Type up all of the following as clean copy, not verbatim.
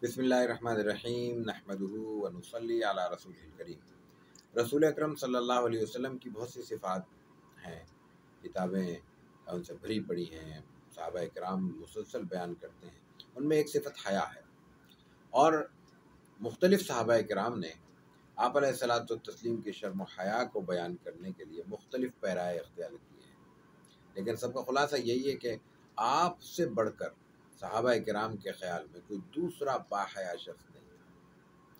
بسم اللہ الرحمن الرحیم نحمدہ ونصلی علی رسول الکریم۔ رسول اکرم صلی اللہ علیہ وسلم کی بہت سی صفات ہیں، کتابیں ان سے بھری پڑی ہیں، صحابہ کرام مسلسل بیان کرتے ہیں۔ ان میں ایک صفت حیا ہے، اور مختلف صحابہ کرام نے آپ علیہ الصلوۃ والتسلیم کے شرم و حیا کو بیان کرنے کے لیے مختلف پیرائے اختیار کیے ہیں، لیکن سب کا خلاصہ یہی ہے کہ آپ سے بڑھ کر صحابہ کرام کے خیال میں کوئی دوسرا باحیا شخص نہیں تھا۔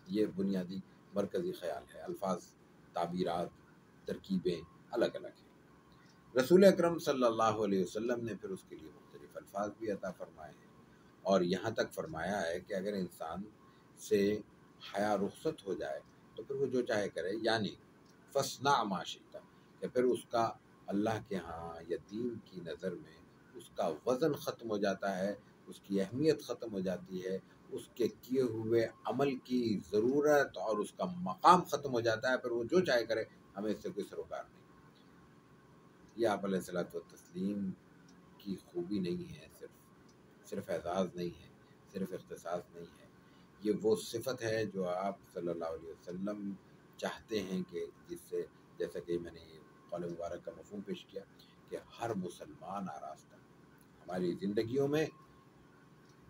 یہ بنیادی مرکزی خیال ہے۔ الفاظ، تعبیرات، ترکیبیں الگ الگ ہیں۔ رسول اکرم صلی اللہ علیہ وسلم نے پھر اس کے لیے مختلف الفاظ بھی عطا فرمائے ہیں، اور یہاں تک فرمایا ہے کہ اگر انسان سے حیا رخصت ہو جائے تو پھر وہ جو چاہے کرے، یعنی فصنع ما شئت، کہ پھر اس کا اللہ کے ہاں یا دین کی نظر میں اس کا وزن ختم ہو جاتا ہے، اس کی اہمیت ختم ہو جاتی ہے، اس کے کیے ہوئے عمل کی ضرورت اور اس کا مقام ختم ہو جاتا ہے، پھر وہ جو چاہے کرے، ہمیں اس سے کوئی سروکار نہیں۔ یہ آپ علیہ الصلوۃ والتسلیم کی خوبی نہیں ہے، صرف اعزاز نہیں ہے، صرف اختصاص نہیں ہے، یہ وہ صفت ہے جو آپ صلی اللہ علیہ وسلم چاہتے ہیں کہ جس سے، جیسا کہ میں نے قول مبارک کا مفہوم پیش کیا، کہ ہر مسلمان آراستہ۔ ہماری زندگیوں میں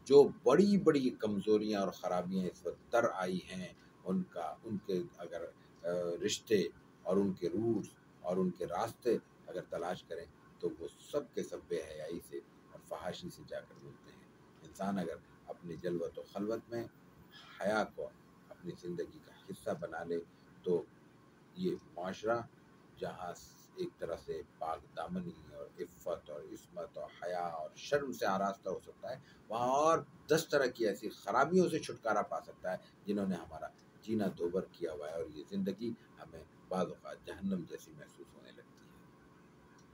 جو بڑی بڑی کمزوریاں اور خرابیاں اس وقت تر آئی ہیں، ان کے اگر رشتے اور ان کے روٹس اور ان کے راستے اگر تلاش کریں تو وہ سب کے سب بے حیائی سے اور فحاشی سے جا کر ملتے ہیں۔ انسان اگر اپنی جلوت و خلوت میں حیا کو اپنی زندگی کا حصہ بنا لے تو یہ معاشرہ، جہاں ایک طرح سے پاک دامنی اور عفت اور عصمت اور حیا اور شرم سے آراستہ ہو سکتا ہے، وہاں اور 10 طرح کی ایسی خرابیوں سے چھٹکارا پا سکتا ہے جنہوں نے ہمارا جینا دوبر کیا ہوا ہے، اور یہ زندگی ہمیں بعض اوقات جہنم جیسی محسوس ہونے لگتی ہے۔